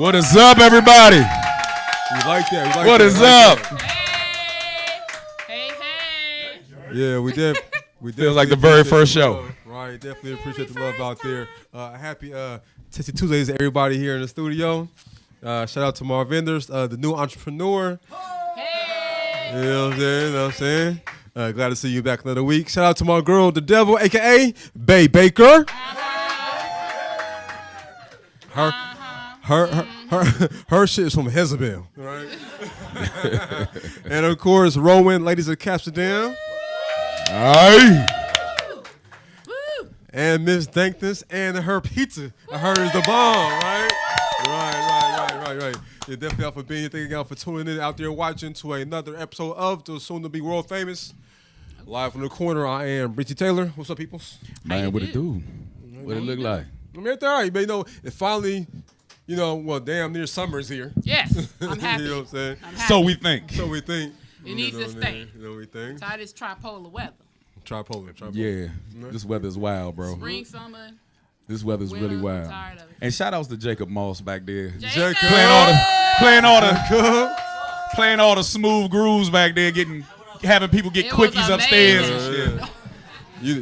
What is up, everybody? We like that. What is up? Hey. Yeah, we did. Feels like the very first show. Right, definitely appreciate the love out there. Happy Tasty Tuesdays to everybody here in the studio. Shout out to my vendors, the new entrepreneur. Hey. You know what I'm saying? Glad to see you back another week. Shout out to my girl, the devil, a.k.a. Bay Baker. Her shit is from Jezebel, right? And of course, Rowan, ladies of Amsterdam. Aye. And Miss Dankness and her pizza. I heard is the bomb, right? Right. You're definitely out for being here. Thank you all for tuning in out there watching to another episode of the soon-to-be world famous. Live from the corner, I am Richie Taylor. What's up, peoples? Man, what it do? What it look like? I mean, it's all right. But, you know, it finally, damn near summer's here. Yes, I'm happy. You know what I'm saying? I'm happy. So we think. It needs to stay. You know, we think. Tired of this tripolar weather. Tripolar. Yeah. This weather is wild, bro. Spring, summer. This weather's really winter, wild. I'm tired of it. And shout outs to Jacob Moss back there. Jacob. Playing all the smooth grooves back there, having people get It was quickies upstairs and amazing. shit.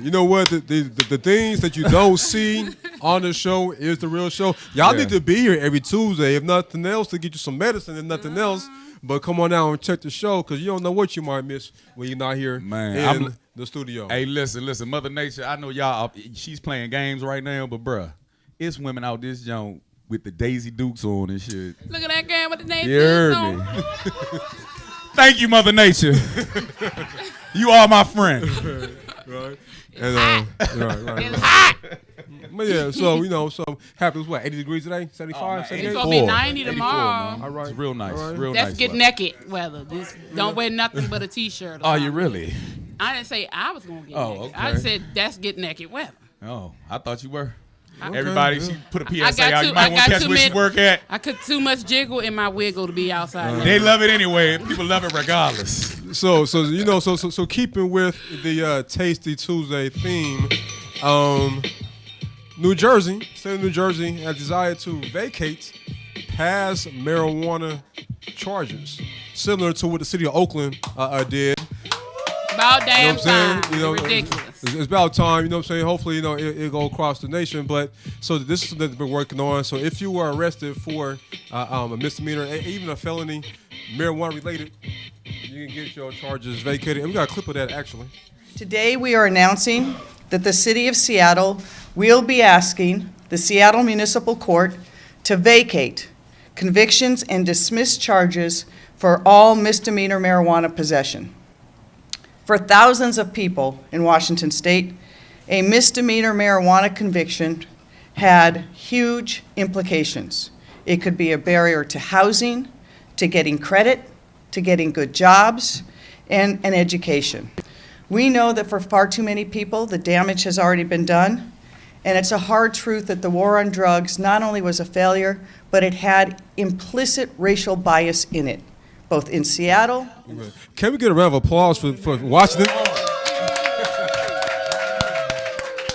You know what? The things that you don't see on the show is the real show. Y'all need to be here every Tuesday, if nothing else, to get you some medicine and nothing else. But come on out and check the show, because you don't know what you might miss when you're not here in the studio. Hey, listen, Mother Nature, I know y'all, she's playing games right now, but bruh, it's women out this joint with the Daisy Dukes on and shit. Look at that girl with the name. You heard me. Thank you, Mother Nature. You are my friend. Right. It's Right. hot. But yeah, so happy was what, 80 degrees today? 75, It's 78? going to be 90 tomorrow. Man. All right. It's real nice. All right. Real That's nice. get weather. naked weather. Don't wear nothing but a t-shirt. Oh, you really? I didn't say I was going to get naked. Okay. I said that's get naked weather. Oh, I thought you were. Okay. Everybody, she put a PSA I got out. too- You might I want got to catch too where she many- work at. I could too much jiggle in my wiggle to be outside. They love it anyway. People love it regardless. So keeping with the Tasty Tuesday theme, New Jersey, state of New Jersey, has decided to vacate past marijuana charges, similar to what the city of Oakland did. About damn You know what I'm time. saying? Ridiculous. It's about time, you know what I'm saying? Hopefully, it'll go across the nation. But so this is something that they've been working on. So if you were arrested for a misdemeanor, even a felony, marijuana related, you can get your charges vacated. And we got a clip of that actually. Today we are announcing that the City of Seattle will be asking the Seattle Municipal Court to vacate convictions and dismiss charges for all misdemeanor marijuana possession. For thousands of people in Washington State, a misdemeanor marijuana conviction had huge implications. It could be a barrier to housing, to getting credit, to getting good jobs, and an education. We know that for far too many people, the damage has already been done, and it's a hard truth that the war on drugs not only was a failure, but it had implicit racial bias in it, both in Seattle. Can we get a round of applause for Washington?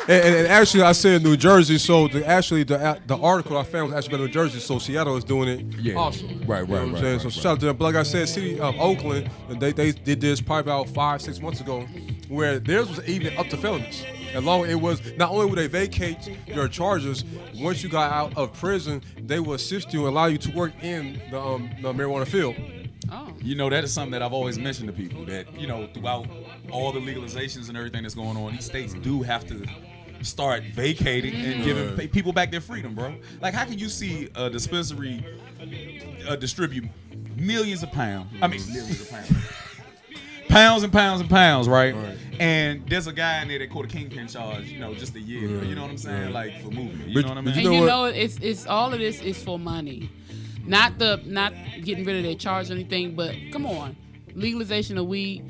And actually, I said New Jersey, so the article I found was actually about New Jersey, so Seattle is doing it also. Right. You know what I'm saying? So shout out to them. But like I said, city of Oakland, they did this probably about 5-6 months ago, where theirs was even up to felonies. As long as it was, not only would they vacate your charges, once you got out of prison, they will assist you and allow you to work in the marijuana field. Oh. You know, that is something that I've always mentioned to people, that, throughout all the legalizations and everything that's going on, these states do have to start vacating and giving people back their freedom, bro. Like, how can you see a dispensary distribute millions of pounds? I mean, millions of pounds. Pounds and pounds and pounds, right? And there's a guy in there that caught a kingpin charge, just a year. You know what I'm saying? Like, for moving. You know what I mean? And it's all of this is for money. Not getting rid of their charge or anything, but come on. Legalization of weed,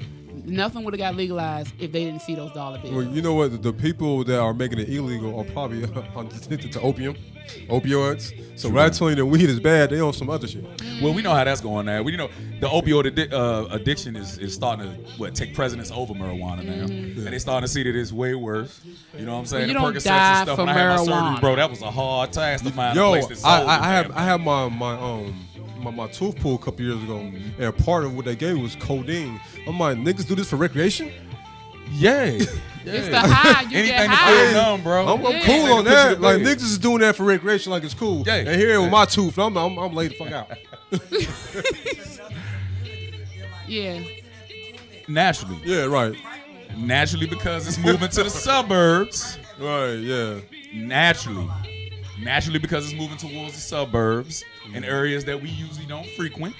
Nothing would have got legalized if they didn't see those dollar bills. Well, you know what? The people that are making it illegal are probably addicted to opioids. So rather than weed is bad, they on some other shit. Well, we know how that's going now. We know the opioid addiction is starting to take precedence over marijuana now, and they starting to see that it's way worse. You know what I'm saying? You The don't Percocets die and stuff. from When I had my marijuana. surgery, bro, that was a hard task to find a Yo, place that sold I have my tooth pulled a couple years ago, and part of what they gave was codeine. I'm like, niggas do this for recreation? Yeah. It's the high. You Anything get to high. feel numb, bro. I'm Yeah. cool on Nigga, that. push Like it to niggas is doing that for recreation, like it's cool. Yeah. And here with Yeah. my tooth, I'm laid the fuck out. Yeah. Naturally. Yeah, right. Naturally because it's moving to the suburbs. Right, yeah. Naturally because it's moving towards the suburbs and areas that we usually don't frequent.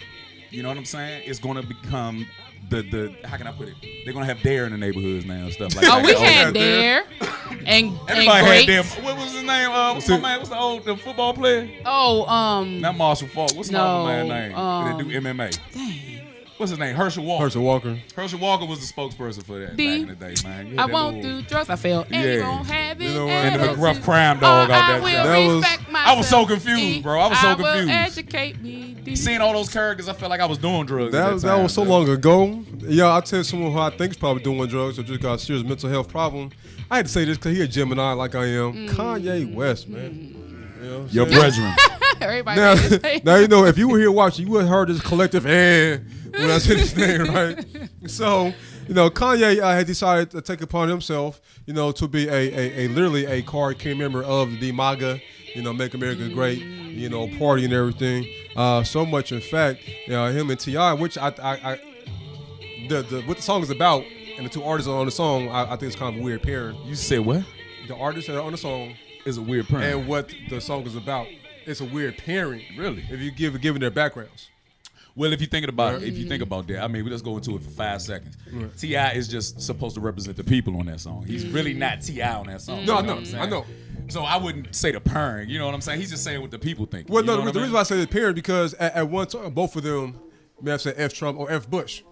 You know what I'm saying? It's going to become the how can I put it? They're going to have dare in the neighborhoods now and stuff like that. Oh, we Oh, had yeah, Dare and Everybody had Great. dare. What was his name? What's my man? What's the football player? Oh, Not Marshall Falk. What's the No, other man's name? That do MMA. What's his name? Herschel Walker. Herschel Walker. Herschel Walker was the spokesperson for that D. back in the day, man. You I had that won't little- do drugs. I failed. And Yeah. you gon' have it. You know what? And the attitude. rough crime dog out I that will job. That was- respect myself. I was so confused, bro. I was so will confused. educate me. Seeing all those characters, I felt like I was doing drugs. That at was time, so bro. long ago. Yeah, I'll tell you someone who I think is probably doing drugs or just got a serious mental health problem. I had to say this because he a Gemini like I am. Kanye West, man. You know what I'm Your saying? brethren. Everybody Now, can say now you know if you were here watching, you would have heard this collective and when I said this name, right? So, you know, Kanye had decided to take upon himself, you know, to be a literally a card carrying member of the MAGA, you know, Make America Great, you know, party and everything. So much, in fact, him and T.I., which what the song is about, and the two artists on the song, I think it's kind of a weird pairing. You said what? The artists that are on the song Is a weird prank. and what the song is about. It's a weird pairing. Really? If you given their backgrounds. Well, if you think about that, I mean, let's go into it for 5 seconds. T.I. is just supposed to represent the people on that song. He's really not T.I. on that song. No, you know no, what I'm saying? I know. So I wouldn't say the pairing. You know what I'm saying? He's just saying what the people think. Well, You know no, what the I mean? reason why I say the pairing because at one time both of them may have said F Trump or F Bush.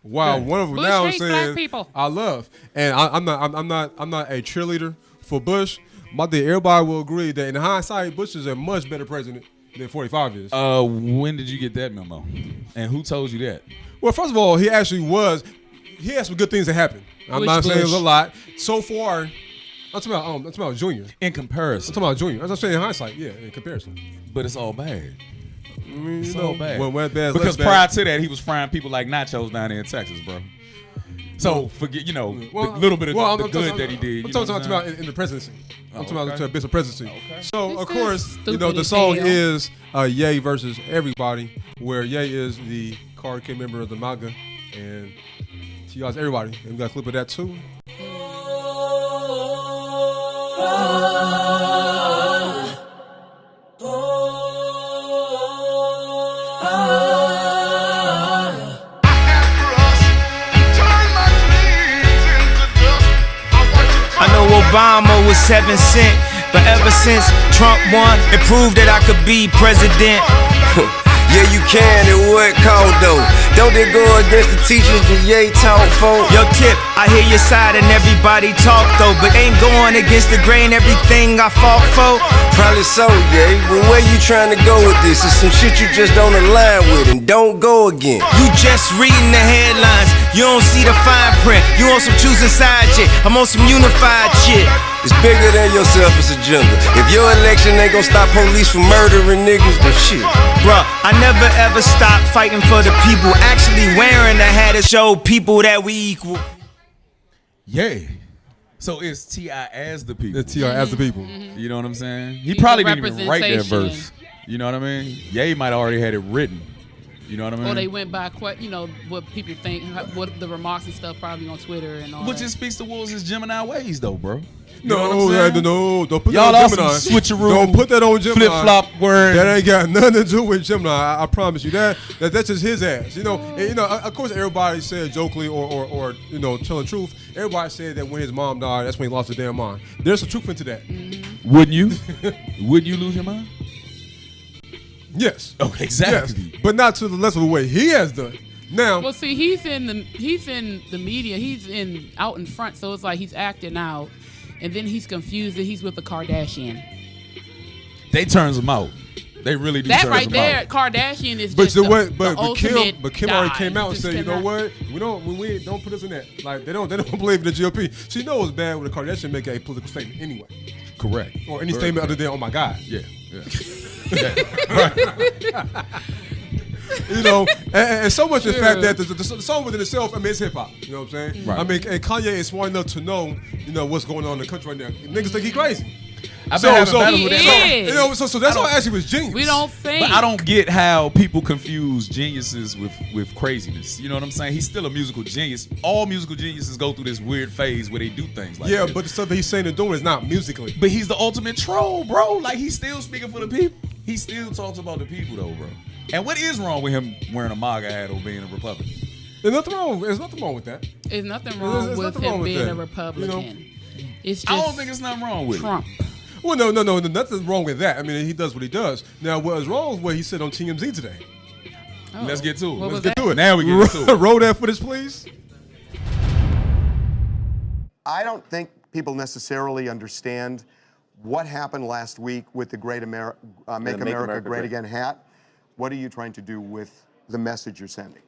Wow, one of them Bush now is hates black saying people. I love, and I'm not a cheerleader for Bush. Everybody will agree that in hindsight, Bush is a much better president than 45 is. When did you get that memo? And who told you that? Well, first of all, he actually was. He had some good things that happened. I'm Which not saying it was Bush? a lot so far. I'm talking about Junior. In I'm comparison. talking about Junior. As I'm saying in hindsight, yeah, in comparison. But it's all bad. I mean, It's you all know, bad. when bad, less Because bad. prior to that, he was frying people like nachos down there in Texas, bro. So forget, the little bit of I'm the talking- good that he did. I'm you know talking what I'm saying? about in the presidency. I'm talking okay. about the business presidency. So This of course, is you know, stupid the as song hell. is Ye versus everybody, where Ye is the card K member of the MAGA, and T.I.'s everybody. And we got a clip of that too. I know Obama was 7 cent, but ever since Trump won, it proved that I could be president. Yeah, you can, at what cost though? Don't they go against the teachers that Ye taught for? Yo, Tip, I hear your side and everybody talk though, but ain't going against the grain, everything I fought for. Probably so, yeah, but where you trying to go with this? It's some shit you just don't align with and don't go again. You just reading the headlines, you don't see the fine print. You on some choosing side shit, I'm on some unified shit. It's bigger than your selfish agenda. If your election ain't gonna stop police from murdering niggas, then shit. Bruh, I never ever stop fighting for the people. Actually wearing a hat to show people that we equal. Yeah. So it's T.I. as the people. The T.I. as the people. You know what I'm saying? He He's probably the didn't even write that representation. verse. You know what I mean? Ye might have already had it written. You know what I mean? Or they went by, what people think, what the remarks and stuff probably on Twitter and all Which that. just speaks towards his Gemini ways, though, bro. You No, know what I'm saying? no, don't put Y'all that are on some Gemini. switcheroo, Don't put that on Gemini. flip-flop word. That ain't got nothing to do with Gemini. I promise you that's just his ass. You know, and, of course, everybody said jokingly or telling truth. Everybody said that when his mom died, that's when he lost his damn mind. There's some truth into that. Wouldn't you? Wouldn't you lose your mind? Yes. Oh, exactly. Yes, but not to the level of the way he has done. Now, Well, see, he's in the media. He's out in front, so it's like he's acting out, and then he's confused that he's with a Kardashian. They turns him out. They really do. That turns right him there, out. Kardashian is but just the the, way, the but ultimate Kim already guy. came out and Just said, you know cannot- what, we don't put us in that. Like they don't believe in the GOP. She knows it's bad when the Kardashian make a political statement anyway, Correct. or any statement other than, oh my God. Yeah. Right. You know, and so much in fact that the song within itself, I mean, it's hip hop. You know what I'm saying? Right. I mean, and Kanye is smart enough to know, you know, what's going on in the country right now. Niggas think he crazy. I've been having battles He with that. is. You know, so that's why actually was genius. We don't think. But I don't get how people confuse geniuses with craziness. You know what I'm saying? He's still a musical genius. All musical geniuses go through this weird phase where they do things like Yeah, that. but the stuff that he's saying and doing is not musically. But he's the ultimate troll, bro. Like, he's still speaking for the people. He still talks about the people, though, bro. And what is wrong with him wearing a MAGA hat or being a Republican? There's nothing wrong with that. There's nothing wrong There's with nothing him wrong with being that. a Republican. You know? It's just I don't think there's nothing wrong with Trump. Well, no, nothing's wrong with that. I mean, he does what he does. Now, what is wrong is what he said on TMZ today. Oh. Let's get to it. What Let's was get that? to it. Now we get into it. Roll that footage, please. I don't think people necessarily understand what happened last week with the Make America Great Again hat. What are you trying to do with the message you're sending?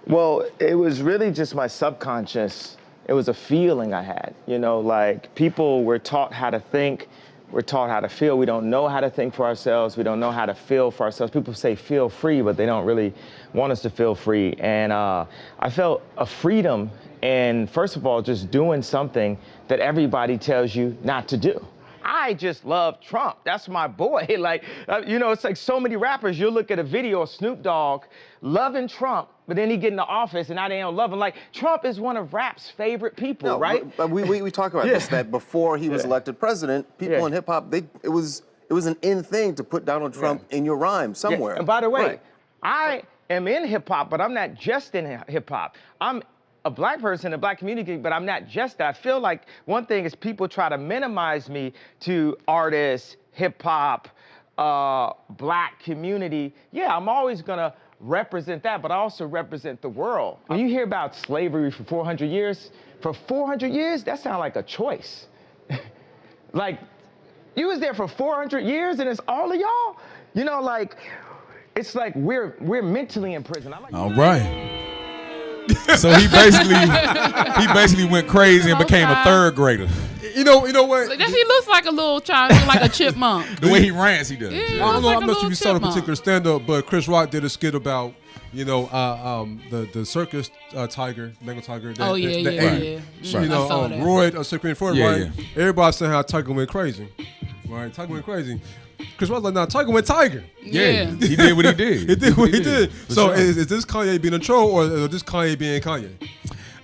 Well, it was really just my subconscious. It was a feeling I had, you know, like people were taught how to think, we're taught how to feel. We don't know how to think for ourselves. We don't know how to feel for ourselves. People say feel free, but they don't really want us to feel free. And I felt a freedom in, first of all, just doing something that everybody tells you not to do. I just love Trump. That's my boy. Like, you know, it's like so many rappers, you'll look at a video of Snoop Dogg loving Trump, but then he get in the office and now they don't love him. Like, Trump is one of rap's favorite people, right? But we talk about this, that before he was elected president, people in hip hop, it was an in thing to put Donald Trump in your rhyme somewhere. Yeah. And by the way, Right. I am in hip hop, but I'm not just in hip hop. I'm a black person in the black community, but I'm not just that. I feel like one thing is people try to minimize me to artists, hip hop, black community. Yeah, I'm always gonna represent that, but I also represent the world. When you hear about slavery for 400 years, that sounds like a choice. Like, you was there for 400 years and it's all of y'all? You know, like, it's like we're mentally in prison. All right. So he basically went crazy and became a third grader. You know what? Like, he looks like a little child, he look like a chipmunk. The way he rants, he does. Yeah. I don't know. like I'm a not sure if little you saw the chipmunk. particular stand-up, but Chris Rock did a skit about, you know, the circus tiger, Bengal tiger. That, Oh, yeah, that yeah, ate, yeah. You know, I saw that. Roy, Supreme Court, Yeah, right? yeah. Everybody saying how Tiger went crazy, right? Tiger went crazy. Chris Rock's like, nah, Tiger went tiger. Yeah, he did what he did. He did what he did. For So sure. is this Kanye being a troll or is this Kanye being Kanye?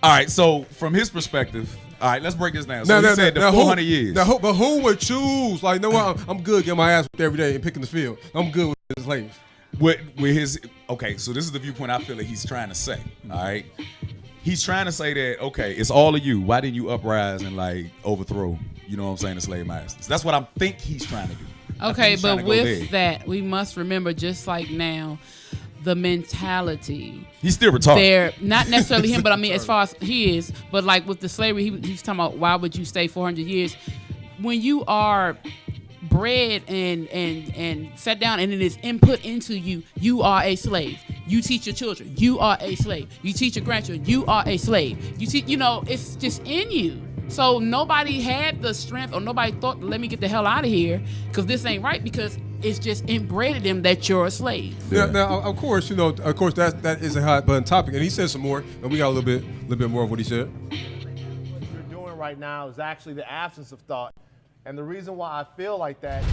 All right, so from his perspective, all right, let's break this down. So he said the 400 years. But who would choose? Like, you know what? I'm good getting my ass whipped every day and picking the field. I'm good with his slaves. With his, okay, so this is the viewpoint I feel that he's trying to say, all right? He's trying to say that, okay, it's all of you. Why didn't you uprise and, like, overthrow, you know what I'm saying, the slave masters? That's what I think he's trying to do. I think Okay, he's trying but to go with there. that, we must remember, just like now, the mentality. He's still retarded. There, not necessarily him, but I mean, as far as he is, but like with the slavery, he's talking about why would you stay 400 years? When you are bred and set down and it is input into you, you are a slave. You teach your children, you are a slave. You teach your grandchildren, you are a slave. You teach, you know, it's just in you. So nobody had the strength or nobody thought, let me get the hell out of here because this ain't right, because it's just inbred in them that you're a slave. Yeah. Now, of course, you know, that is a hot button topic, and he said some more, and we got a little bit more of what he said. What you're doing right now is actually the absence of thought. And the reason why I feel like that.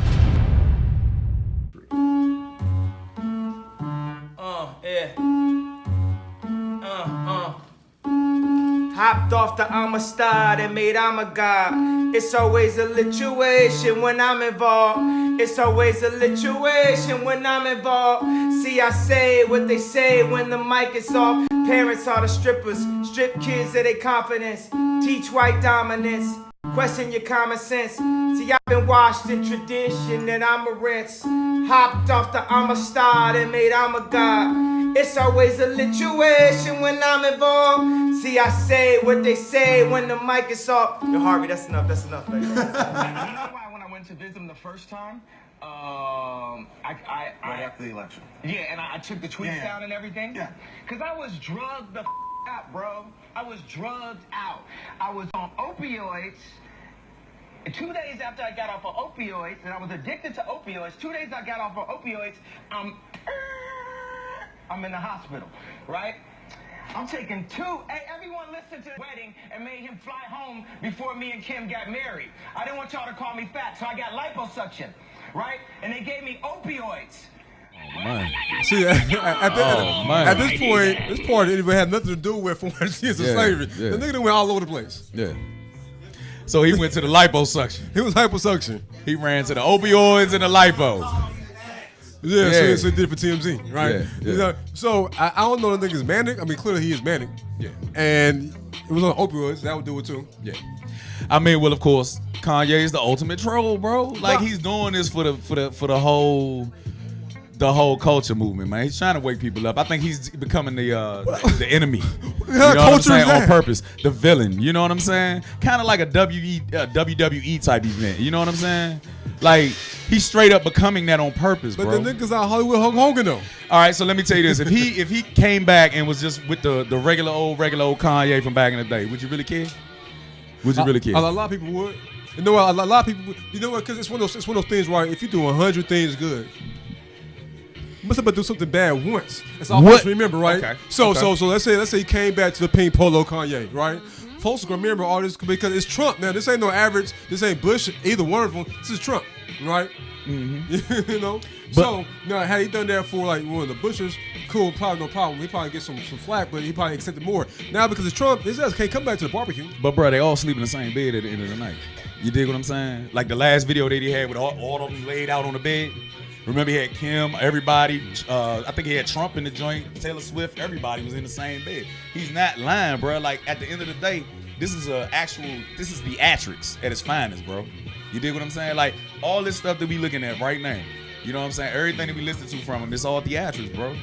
Hopped off the I'm a star that made I'm a god. It's always a lituation when I'm involved. It's always a lituation when I'm involved. See, I say what they say when the mic is off. Parents are the strippers, strip kids of their confidence. Teach white dominance, question your common sense. See, I've been washed in tradition and I'm a rinse. Hopped off the I'm a star that made I'm a god. It's always a situation when I'm involved. See, I say what they say when the mic is off. Yo, Harvey, that's enough, baby. You know why when I went to visit him the first time, right after the election. Yeah, and I took the tweets down and everything. Yeah. Cause I was drugged the out, bro. I was drugged out. I was on opioids. 2 days after I got off of opioids, and I was addicted to opioids. 2 days I got off of opioids. I'm in the hospital, right? I'm taking two. Hey, everyone listened to the wedding and made him fly home before me and Kim got married. I didn't want y'all to call me fat, so I got liposuction, right? And they gave me opioids. Man. See, at this point, this part didn't even have nothing to do with 400 years of slavery. Yeah. The nigga done went all over the place. Yeah. So he went to the liposuction. He was hyposuction. He ran to the opioids and the lipo. Yeah. So he did it for TMZ, right? Yeah. You know, so I don't know the nigga's manic. I mean, clearly he is manic. Yeah. And it was on opioids. That would do it too. Yeah. I mean, well, of course, Kanye is the ultimate troll, bro. Like he's doing this for the whole culture movement, man. He's trying to wake people up. I think he's becoming the enemy. You know what I'm saying? On purpose. The villain. You know what I'm saying? Kind of like a WWE type event. You know what I'm saying? Like, he's straight up becoming that on purpose, but bro. the niggas out Hollywood Hulk Hogan, though. All right, so let me tell you this. If he came back and was just with the regular old Kanye from back in the day, would you really care? Would you really care? A lot of people would. You know what? A lot of people would. You know what? Because it's one of those things where if you do 100 things good, you must have to do something bad once. That's all folks remember, right? Okay. So let's say he came back to the pink polo Kanye, right? Folks are gonna remember all this because it's Trump. Now this ain't no average. This ain't Bush. Either one of them. This is Trump, right? Mm-hmm. You know. So now had he done that for like one of the Bushes, cool, probably no problem. He probably get some flack, but he probably accepted more. Now because it's Trump, his ass can't come back to the barbecue. But bro, they all sleep in the same bed at the end of the night. You dig what I'm saying? Like the last video that he had with all of them laid out on the bed. Remember he had Kim, everybody. I think he had Trump in the joint, Taylor Swift. Everybody was in the same bed. He's not lying, bro. Like at the end of the day, this is theatrics at its finest, bro. You dig what I'm saying? Like all this stuff that we looking at right now. You know what I'm saying? Everything that we listen to from him, it's all theatrics, bro.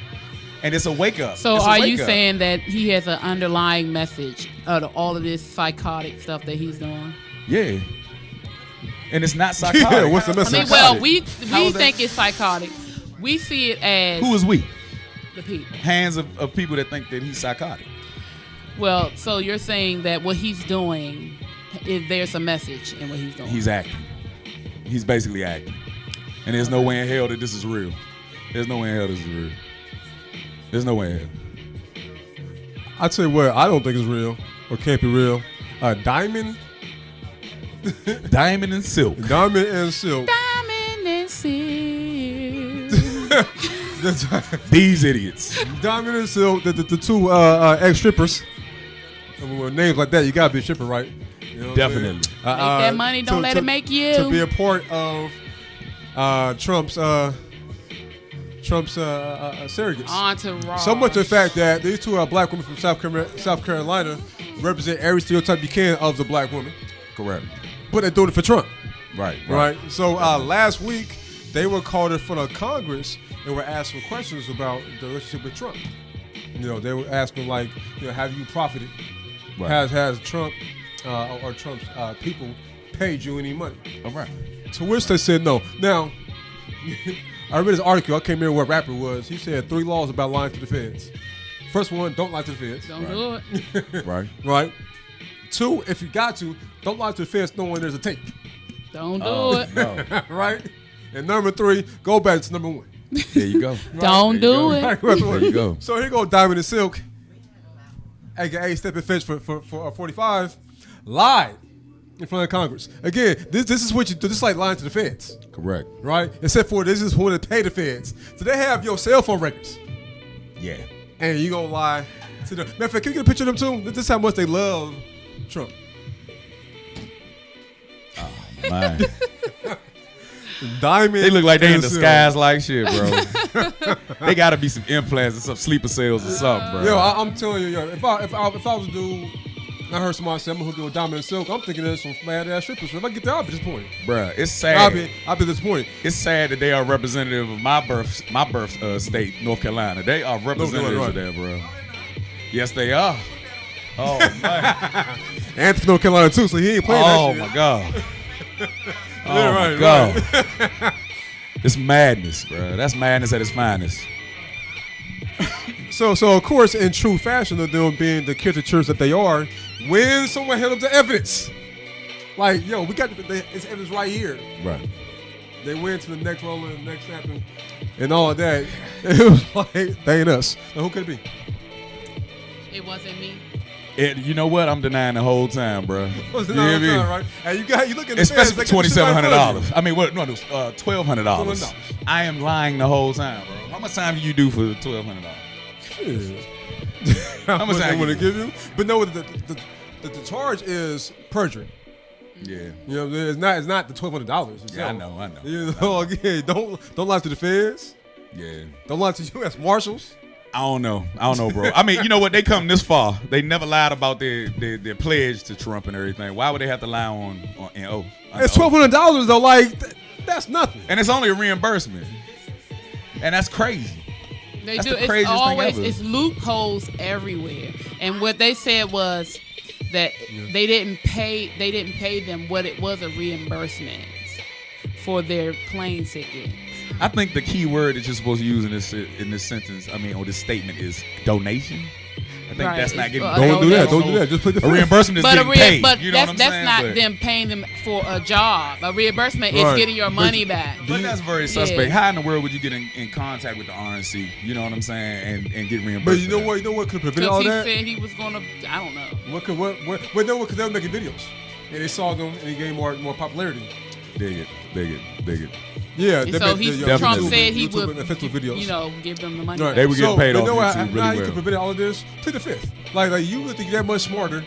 And it's a wake up. So are you saying that he has an underlying message of all of this psychotic stuff that he's doing? Yeah. And it's not psychotic. Yeah, what's the message? I mean, well, we think it's psychotic. We see it as who is we? The people. Hands of people that think that he's psychotic. Well, so you're saying that what he's doing, there's a message in what he's doing. He's acting. He's basically acting. And there's no way in hell that this is real. There's no way in hell this is real. There's no way in hell. I tell you what, I don't think it's real or can't be real. Diamond and silk. Diamond and silk. Diamond and silk. These idiots. Diamond and silk, the two ex-strippers. With names like that, you gotta be a stripper, right? You know definitely. Make that money, don't let it make you. To be a part of Trump's surrogates. Entourage. So much in fact that these two black women from South Carolina represent every stereotype you can of the black woman. Correct. But they're doing it for Trump. Right. So last week, they were called in front of Congress and were asked some questions about the relationship with Trump. You know, they were asking like, have you profited? Right. Has Trump or Trump's people paid you any money? All right. To which they said no. Now, I read this article. I can't remember what rapper it was. He said 3 laws about lying to the feds. First one, don't lie to the feds. Don't do it. Right. 2, if you got to, don't lie to the feds knowing there's a tape. Don't do it. No. Right? And number 3, go back to number 1. There you go. Don't do it. Right, there you go. So here go Diamond and Silk, aka Stepping Fetch for 45, lied in front of Congress. Again, this is what you do. This is like lying to the feds. Correct. Right? Except for this is who to pay the feds. So they have your cell phone records. Yeah. And you gonna lie to them. Matter of fact, can you get a picture of them too? This is how much they love Trump. Oh, man. Diamond. They look like they in and disguise like shit, bro. They gotta be some implants or some sleeper cells or something, bro. Yo, I'm telling you, if I was to do I heard somebody say I'm gonna hook you with Diamond and Silk. I'm thinking there's some mad ass strippers. So if I get there, I'll be disappointed. Bruh, it's sad. I'll be disappointed. It's sad that they are representative of my birth state, North Carolina. They are representatives of that, bro. Yes, they are. Oh man. And from North Carolina too, so he ain't playing that shit. My god. Yeah, my right, god. right. It's madness, bro. That's madness at its finest. So of course, in true fashion of them being the caricatures that they are, when someone held up the evidence, like, yo, we got it's evidence right here. Right. They went to the next roller, the next happened, and all of that. It was like, they ain't us. Now, who could it be? It wasn't me. You know what? I'm denying the whole time, bro. What's the time, right? And you look at the especially for $2,700. I mean, what? No, $1,200. $1,200. I am lying the whole time, bro. How much time do you do for $1,200? How much time would it give you? But no, the charge is perjury. Yeah, you know what I'm saying? It's not the $1,200. Yeah, I know. You know, again, don't lie to the feds. Yeah, don't lie to U.S. Marshals. I don't know, bro. I mean, you know what? They come this far. They never lied about their pledge to Trump and everything. Why would they have to lie on oath? It's $1,200 though. Like that's nothing. And it's only a reimbursement, and that's crazy. They do. It's always it's loopholes everywhere. And what they said was that they didn't pay them what it was a reimbursement for their plane tickets. I think the key word that you're supposed to use in this sentence, or this statement, is donation. I think that's not getting. Don't do that. Just put the reimbursement is getting paid. But you know what I'm saying? That's not them paying them for a job. A reimbursement is getting your money back. But that's very suspect. How in the world would you get in contact with the RNC? You know what I'm saying? And get reimbursed. But you know what could prevent all that? Because he said he was gonna. I don't know. Because they were making videos, and they saw them and they gained more popularity. Dig it. Yeah, so Trump said he would, videos. give them the money. Right. They were getting paid off YouTube really well. You can prevent all of this. Plead the fifth. Like you would think that much smarter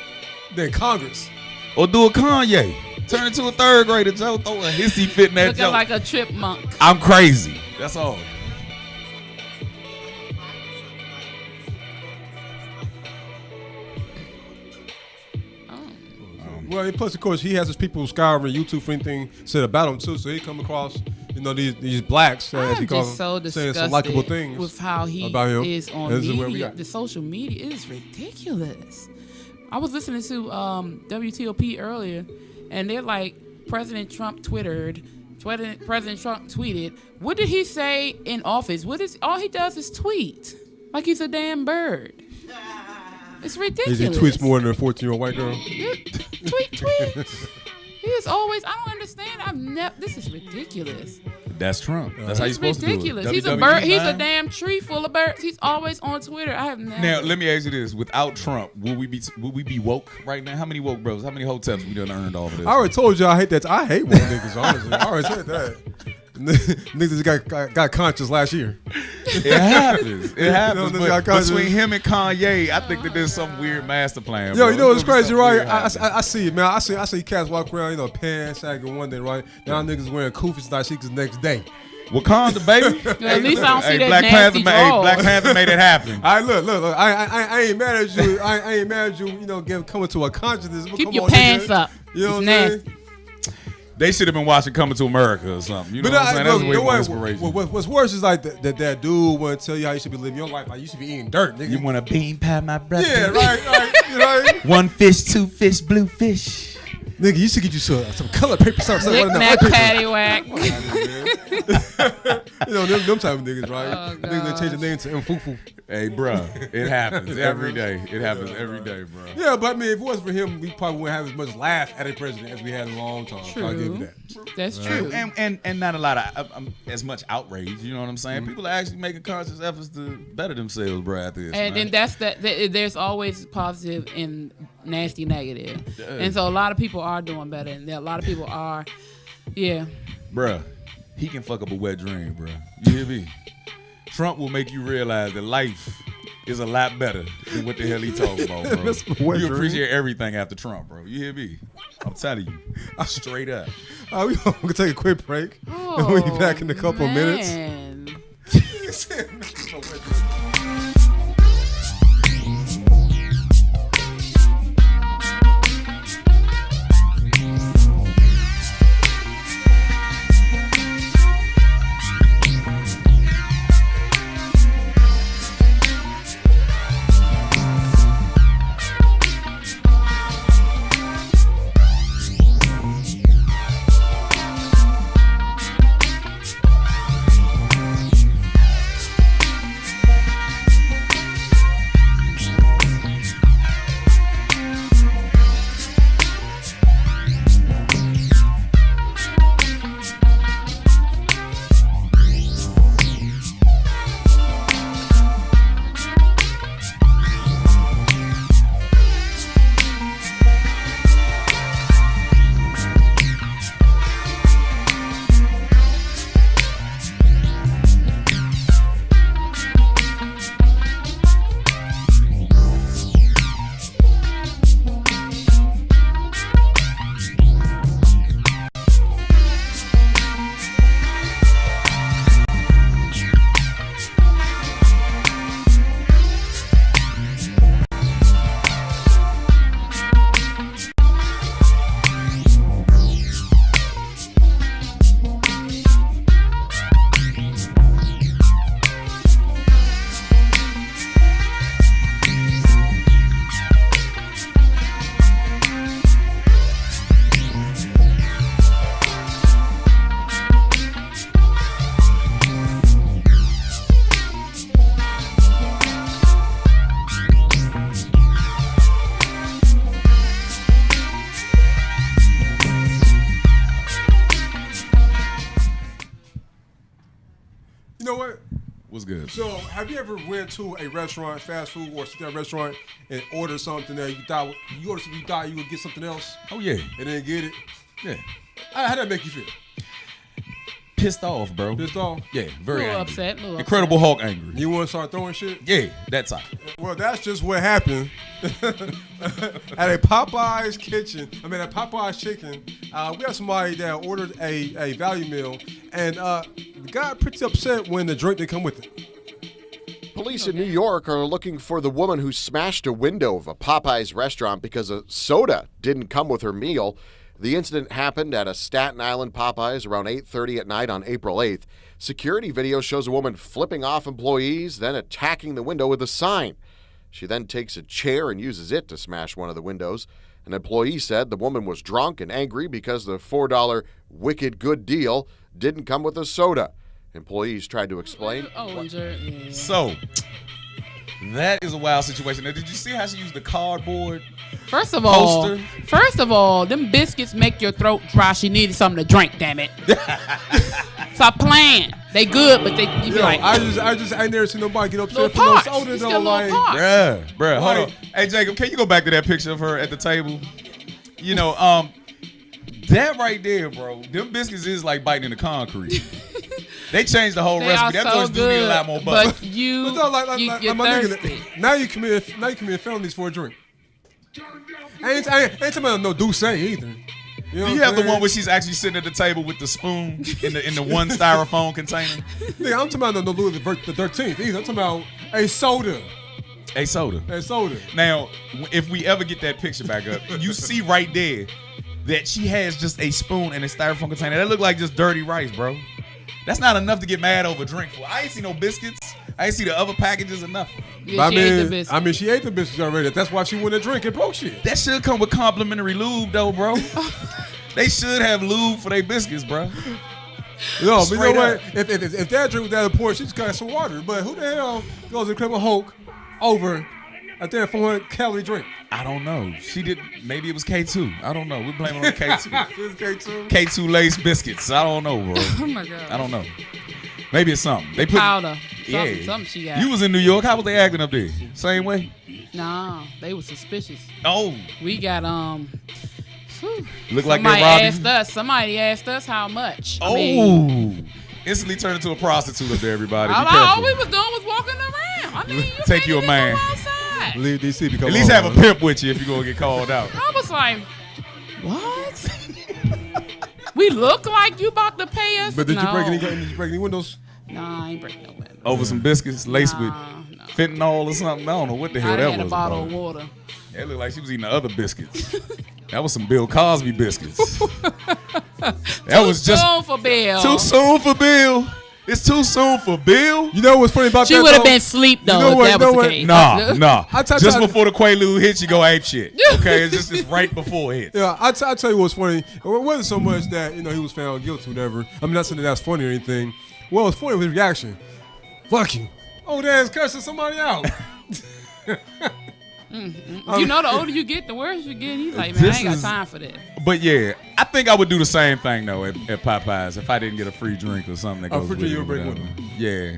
than Congress. Or do a Kanye. Turn into a third grader, Joe. Throw a hissy fit in that Looking joke. like a chipmunk. I'm crazy. That's all. Well, plus, of course, he has his people scouring YouTube for anything said about him too. So he come across, these blacks, as he calls them, saying some likable things with how he about him. is on media. The social media is ridiculous. I was listening to WTOP earlier, and they're like, President Trump tweeted. What did he say in office? All he does is tweet, like he's a damn bird. It's ridiculous. He tweets more than a 14-year-old white girl. Tweet. He is always. I don't understand. This is ridiculous. That's Trump. That's how you're supposed ridiculous. to do it. He's a bird. He's a damn tree full of birds. He's always on Twitter. I have never. Now let me ask you this: without Trump, would we be woke right now? How many woke bros? How many hoteps we done earned off of this? I already told you I hate that. I hate woke niggas. Honestly, I already said that. Niggas got conscious last year. It happens. But between him and Kanye, I think that there's some weird master plan. Yo, you know what's crazy, right? I see it, man. I see cats walk around, pants sagging one day, right? Now niggas wearing kufis like the next day. Wakanda, baby. At least I don't see that nasty draw. Black Panther made it happen. All right, look. I ain't mad at you. I ain't mad at you. Coming to a consciousness. Keep your pants up. You know what I'm saying? They should have been watching Coming to America or something. You know what I'm saying? That's way more inspiration. What's worse is like that dude want to tell you how you should be living your life. Like you should be eating dirt, nigga. You want a bean pie, my brother? Yeah, right. One fish, two fish, blue fish. Nigga, you should get you some color paper, something. Knick-knack, paddywhack. Them type of niggas, right? Oh, niggas that change the name to Mfufu. Hey, bro, it happens every day. It happens every day, bro. Yeah, but I mean, if it wasn't for him, we probably wouldn't have as much laugh at a president as we had in a long time. True. I'll give you that. That's true. And not a lot of as much outrage. You know what I'm saying? People are actually making conscious efforts to better themselves, bro. After this, and then there's always positive and nasty negative. And so a lot of people are doing better, and a lot of people are, bruh. He can fuck up a wet dream, bruh. You hear me? Trump will make you realize that life is a lot better than what the hell he talking about, bro. You appreciate everything after Trump, bro. You hear me? I'm telling you, straight up. We're gonna take a quick break, and we'll be back in a couple minutes. What's good? So, have you ever went to a restaurant, fast food or sit-down restaurant, and ordered something that you thought you would get something else? Oh yeah. And then get it? Yeah. How'd that make you feel? Pissed off, bro. Pissed off? Yeah, very Little angry. upset, little Incredible Hulk angry. You want to start throwing shit? Yeah, that's how. Well, that's just what happened at a Popeye's kitchen. I mean, at Popeye's chicken. We have somebody that ordered a value meal and got pretty upset when the drink didn't come with it. Police in New York are looking for the woman who smashed a window of a Popeye's restaurant because a soda didn't come with her meal. The incident happened at a Staten Island Popeyes around 8:30 at night on April 8th. Security video shows a woman flipping off employees, then attacking the window with a sign. She then takes a chair and uses it to smash one of the windows. An employee said the woman was drunk and angry because the $4 Wicked Good deal didn't come with a soda. Employees tried to explain. So, that is a wild situation. Now, did you see how she used the cardboard First of poster? all, them biscuits make your throat dry. She needed something to drink. Damn it! Stop playing. They good, but you be like. I never seen nobody get upset Little for no parts. soda It's though. still little Like, parts. Bruh, hold Like- on. Hey, Jacob, can you go back to that picture of her at the table? You know, that right there, bro, them biscuits is like biting in the concrete. They changed the whole They recipe. are That so joint do need a good, lot more butter. but you, But no, you're my nigga, thirsty. now you commit felonies for a drink. I ain't talking about no Douce either. You know Do you what have I'm the one saying? where she's actually sitting at the table with the spoon in the one styrofoam container? Nigga, I'm talking about no Louis the 13th either. I'm talking about a soda. A soda. A soda. Now, if we ever get that picture back up, you see right there that she has just a spoon and a styrofoam container. That look like just dirty rice, bro. That's not enough to get mad over a drink for. I ain't see no biscuits. I ain't see the other packages or nothing. Yeah, she ate the biscuits. She ate the biscuits already. That's why she went to drink and broke shit. That should come with complimentary lube, though, bro. They should have lube for their biscuits, bro. No, but you Straight know up. what? If that drink was that important, she just got some water. But who the hell goes to Incredible Hulk over a damn 400-calorie drink? I don't know. She did. Maybe it was K2. I don't know. We're blaming on K2. This is K2. K2 lace biscuits. I don't know, bro. Oh my god. I don't know. Maybe it's something. They put Powder. Yeah. Something she got. You was in New York. How was they acting up there? Same way? Nah, they was suspicious. Oh. We got whew. Look like Somebody they robbed asked you? us. Somebody asked us how much. Oh. I mean, Instantly turned into a prostitute up there, everybody. Be all careful. we was doing was walking around. I mean, you Take can't you a even man. go outside. Leave DC because At least have a pimp with you if you're going to get called out. I was like, what? We look like you about to pay us? But did no. you break any windows? Nah, I ain't break no window. Over some biscuits laced with fentanyl or something. I don't know what the hell I that had was. a bottle bro. of water. It looked like she was eating the other biscuits. That was some Bill Cosby biscuits. That was just soon for Bill. Too soon for Bill. It's too soon for Bill. You know what's funny about She that? would have though? been asleep though You know if what- that you know was the what? case. Nah. I tell- Just tell- before the Quaalude hits, you go ape shit. Okay, it's right before it hits. Yeah, I tell you what's funny. It wasn't so much that he was found guilty, or whatever. I mean, not saying that that's funny or anything. Well, it's funny with his reaction. Fuck you. Oh, that's cursing somebody out. You know, the older you get, the worse you get. He's like, man, I ain't got time for that. But yeah, I think I would do the same thing though at Popeyes if I didn't get a free drink or something that Oh, goes free with drink, it. you'll bring or whatever. one. Yeah,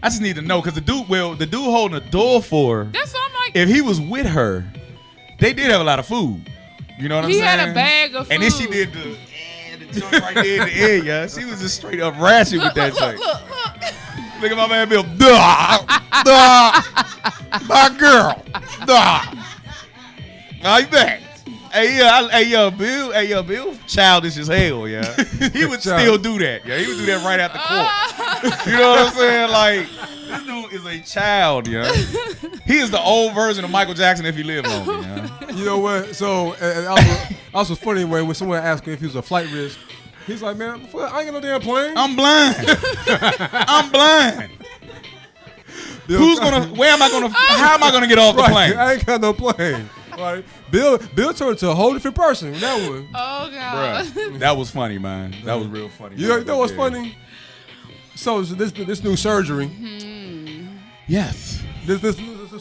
I just need to know because the dude holding the door for her. That's what I'm like. If he was with her, they did have a lot of food. You know what I'm He saying? had a bag of And then she food. did the joint right there in the air, yeah. She was just straight up ratchet with that joint. Look at my man Bill. Duh, my girl. Duh. How you back? Hey, yo, Bill, childish as hell, yeah. He would still do that, yeah. He would do that right after court. You know what I'm saying? Like, this dude is a child, yeah. He is the old version of Michael Jackson if he lived longer, yeah. You know what? So, also funny when someone asked him if he was a flight risk, he's like, man, I ain't got no damn plane. I'm blind. I'm blind. How am I gonna get off the plane? I ain't got no plane. Right? Bill turned into a whole different person in that one. Oh God. Bruh, that was funny, man. That was real funny. You know what's funny? So this new surgery. Yes. This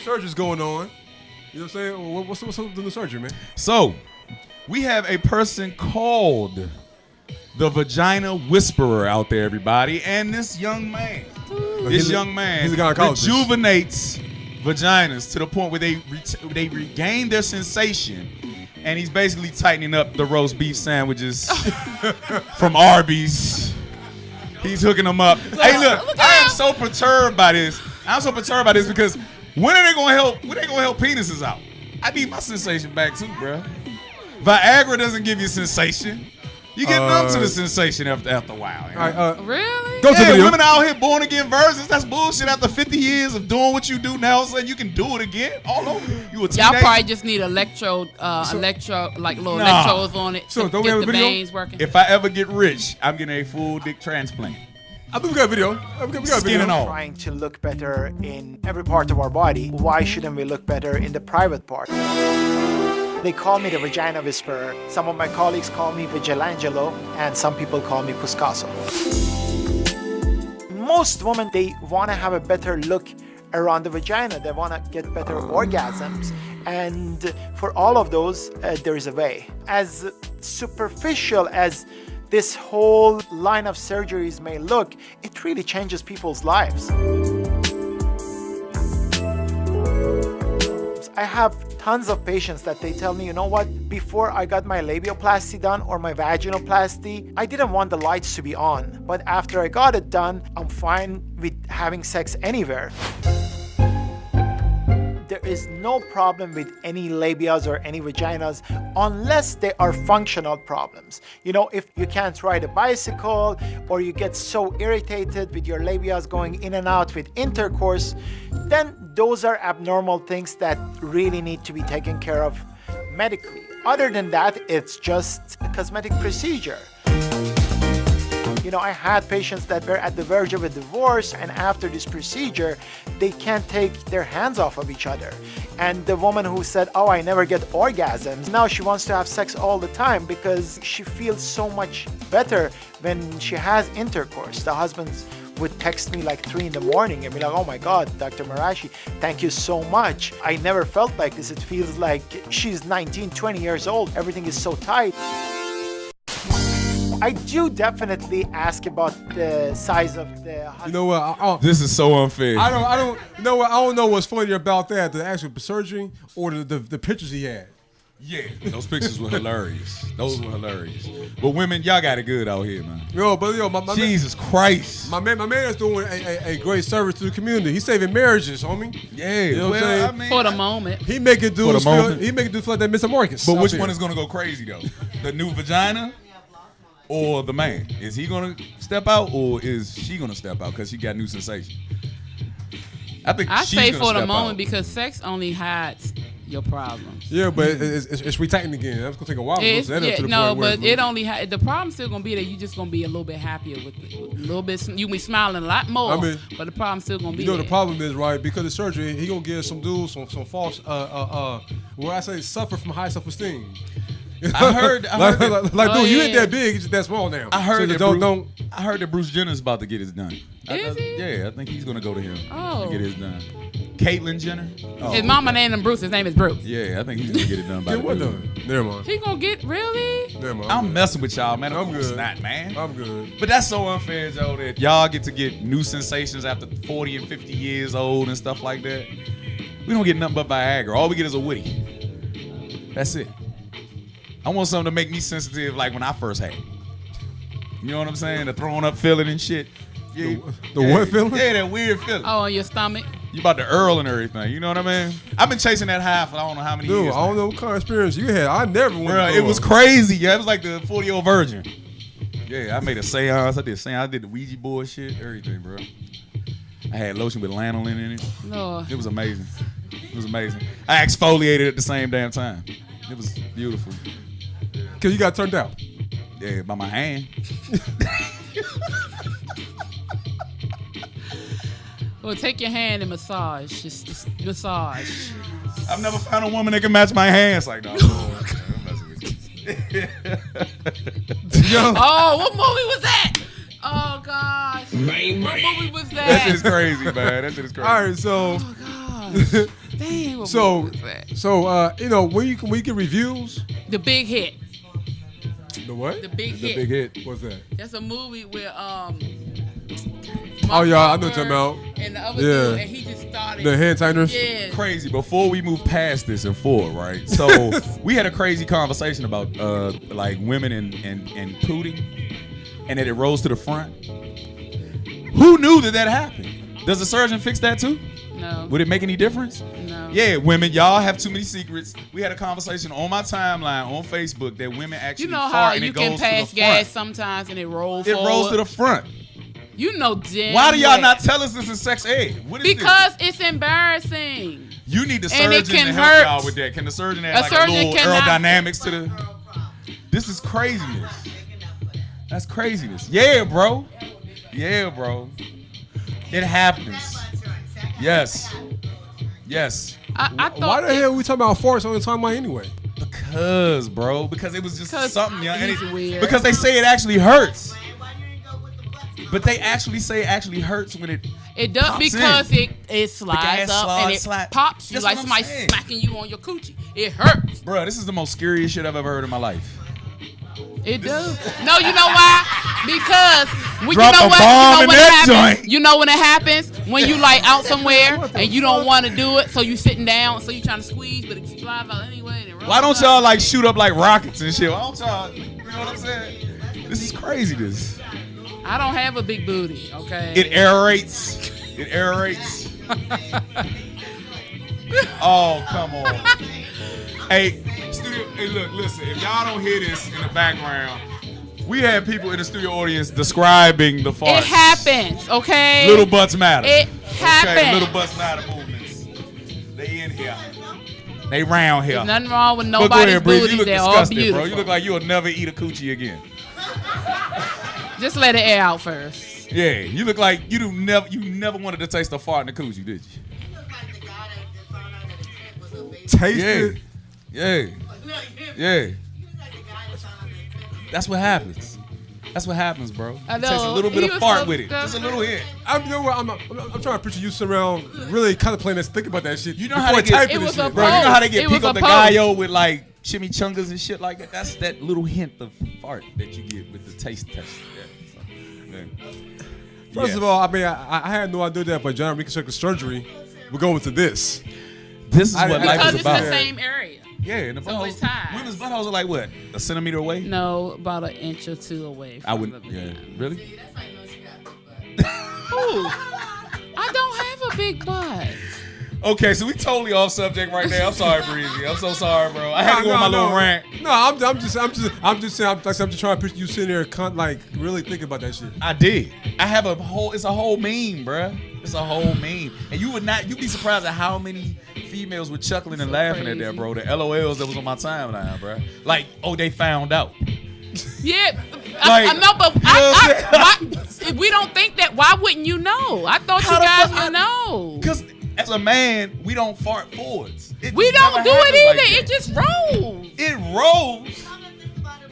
surgery's going on. You know what I'm saying? What's up with the new surgery, man? So, we have a person called the Vagina Whisperer out there, everybody, and this young man. This young man he's a gynecologist. rejuvenates vaginas to the point where they regain their sensation, and he's basically tightening up the roast beef sandwiches from Arby's. He's hooking them up. Hey, look, I am so perturbed by this. I'm so perturbed by this because when are they gonna help? When are they gonna help penises out? I need my sensation back too, bro. Viagra doesn't give you sensation. You get numb to the sensation after a while. You know? Really? Go to the video. Women out here born again virgins. That's bullshit. After 50 years of doing what you do now, all of a sudden you can do it again all over. You a teenager. Y'all probably just need electrodes on it So to don't we get have a the video? veins working. If I ever get rich, I'm getting a full dick transplant. I think we got a video. We got a Skin video. and all. Trying to look better in every part of our body. Why shouldn't we look better in the private part? They call me the vagina whisperer. Some of my colleagues call me Vigilangelo, and some people call me Puscaso. Most women, they want to have a better look around the vagina. They want to get better orgasms. And for all of those, there is a way. As superficial as this whole line of surgeries may look, it really changes people's lives. I have tons of patients that they tell me, you know what, before I got my labioplasty done or my vaginoplasty, I didn't want the lights to be on. But after I got it done, I'm fine with having sex anywhere. There is no problem with any labias or any vaginas unless they are functional problems. You know, if you can't ride a bicycle or you get so irritated with your labias going in and out with intercourse, then those are abnormal things that really need to be taken care of medically. Other than that, it's just a cosmetic procedure. You know, I had patients that were at the verge of a divorce, and after this procedure, they can't take their hands off of each other. And the woman who said, oh, I never get orgasms, now she wants to have sex all the time because she feels so much better when she has intercourse. The husbands would text me like 3 in the morning and be like, oh my God, Dr. Marashi, thank you so much. I never felt like this. It feels like she's 19, 20 years old. Everything is so tight. I do definitely ask about the size of the husband. You know what? This is so unfair. I don't. You know what? I don't know what's funnier about that, the actual surgery or the pictures he had. Yeah, those pictures were hilarious. Those were hilarious. But women, y'all got it good out here, man. My Jesus Christ. My man is doing a great service to the community. He's saving marriages, homie. Yeah, you know what I'm saying? For the moment. He making dudes feel like that Mr. Marcus. But which one is gonna go crazy though? The new vagina? Or the man? Is he gonna step out, or is she gonna step out because she got new sensation? I think I she's say gonna for the step moment out. because sex only hides your problems. Yeah, but it's retightened again. That's gonna take a while. It only the problem's still gonna be that you just gonna be a little bit happier with it. A little bit, you be smiling a lot more. But the problem's still gonna be. You know the problem is, right? Because of surgery, he gonna give some dudes some false suffer from high self-esteem. I heard dude, you ain't that big, it's just that small now. I heard so I heard that Bruce Jenner's about to get his done. Is he? Yeah, I think he's gonna go to him to get his done. Caitlyn Jenner. Oh, his mama named him Bruce. His name is Bruce. Yeah, I think he's gonna get it done by Get what done? Never mind. He gonna get really? Never mind. I'm messing with y'all, man. I'm good. Not, man. I'm good. But that's so unfair, Joe, that y'all get to get new sensations after 40 and 50 years old and stuff like that. We don't get nothing but Viagra. All we get is a Woody. That's it. I want something to make me sensitive like when I first had it. You know what I'm saying? The throwing up feeling and shit. Yeah, the what feeling? Yeah, that weird feeling. Oh, on your stomach? You about to Earl and everything. You know what I mean? I've been chasing that high for I don't know how many years. Dude, I don't know what kind of experience you had. I never went. Bro, it was crazy. Yeah, it was like the 40-year-old virgin. Yeah, I made a seance. I did the Ouija board shit, everything, bro. I had lotion with lanolin in it. Lord. It was amazing. It was amazing. I exfoliated at the same damn time. It was beautiful. Cause you got turned out. Yeah, by my hand. Well, take your hand and massage. Just massage. I've never found a woman that can match my hands like that. Oh, what movie was that? Oh gosh. What movie was that? That shit's crazy, man. That shit is crazy. All right, so. Oh gosh. Dang. What movie was that? So you know when you get reviews. The Big Hit. The what? The Big Hit. The Big Hit. What's that? That's a movie where Oh yeah, I know what you're talking about. And the other Yeah. dude, and he just started. The hand tighteners. Yeah. Crazy. Before we move past this and forward, right? So we had a crazy conversation about like women and pooting, and that it rose to the front. Who knew that happened? Does the surgeon fix that too? No. Would it make any difference? No. Yeah, women, y'all have too many secrets. We had a conversation on my timeline on Facebook that women actually You know fart how and you it can goes pass to the front. gas sometimes and it rolls It forward? rolls to the front. You know damn Why do y'all well. not tell us this in sex ed? What is Because it's embarrassing. this? You need the and it surgeon can to help hurt. y'all with that. Can the surgeon add A like surgeon a little cannot- aerodynamics to the... This is craziness. That's craziness. Yeah, bro. Yeah, bro. It happens. Yes. Yes. I thought Why the hell are we talking about farts on the timeline anyway? Because, bro. Because it was just something, young. And he's weird. because they say it actually hurts. But they actually say it actually hurts when it It does pops because in. it slides gas up slides, and it slide. pops you That's like what I'm somebody saying. smacking you on your coochie. It hurts. Bro, this is the most scariest shit I've ever heard in my life. It does. No, you know why? Because when Drop you know a what? bomb You know in when that it happens? joint. You know when it happens? When you like out somewhere and you don't want to do it, so you sitting down, so you trying to squeeze, but it slides out anyway. And it rolls Why don't out. y'all like shoot up like rockets and shit? Why don't y'all, you know what I'm saying? This is craziness. I don't have a big booty, okay? It aerates. It aerates. Oh, come on. Hey, studio, hey, look, listen, if y'all don't hear this in the background, we had people in the studio audience describing the farts. It happens, okay? Little butts matter. It Okay, happens. little butts matter movements. They in here. They round here. There's nothing wrong with But go nobody's ahead, Breezy. booty. You look They're all disgusted, beautiful. bro. You look like you'll never eat a coochie again. Just let it air out first. Yeah, you look like you never wanted to taste a fart in the coochie, did you? Taste Yeah. it. Yeah. Yeah. That's what happens. That's what happens, bro. I It takes a know. little bit He of was fart so with it. Just a little hit. You know what? I'm trying to picture you sitting around really contemplating this, thinking about that shit. You know how they get, typing It this was a shit, bro, you know how they get It was pick up a the post. gallo with like chimichangas and shit like that? That's that little hint of fart that you get with the taste test. Yeah. First of all, I mean, I had no idea that vaginal reconstructive surgery would go into this. This is what life Because is it's about. the same area. Yeah, and the So buttholes. it's tied. Women's buttholes are like what? A centimeter away? No, about an inch or two away. From I would. the Yeah. vagina. Really? Ooh, I don't have a big butt. Okay, so we totally off subject right there. I'm sorry, Breezy. I'm so sorry, bro. I had to go on my little rant. No, I'm just saying. I'm just trying to picture you sitting there, like really thinking about that shit. I did. I have a whole. It's a whole meme, bruh. It's a whole meme, and you would not. You'd be surprised at how many females were chuckling and laughing at that, bro. The LOLs that was on my timeline, bruh. Like, oh, they found out. Yeah, Like, I know, but you know why, we don't think that. Why wouldn't you know? I thought How you the guys fuck would know. Because as a man, we don't fart forwards. It We just don't never do happens it like either. that. It just rolls. It rolls.